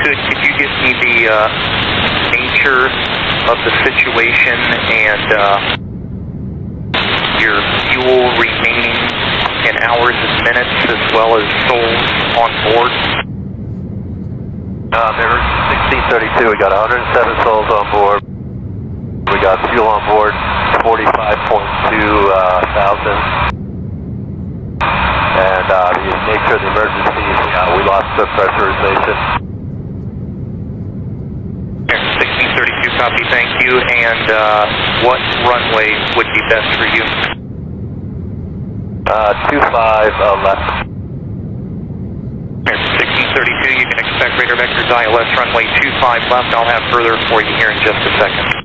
could you give me the nature of the situation and your fuel remaining in hours and minutes as well as souls on board? Mirror 1632, we got 107 souls on board. We got fuel on board, 45.2 thousand. And the nature of the emergency, we lost the pressurization. 1632, copy, thank you. And what runway would be best for you? 25 left. 1632, you can expect radar vectors ILS runway 25 left. I'll have further for you here in just a second.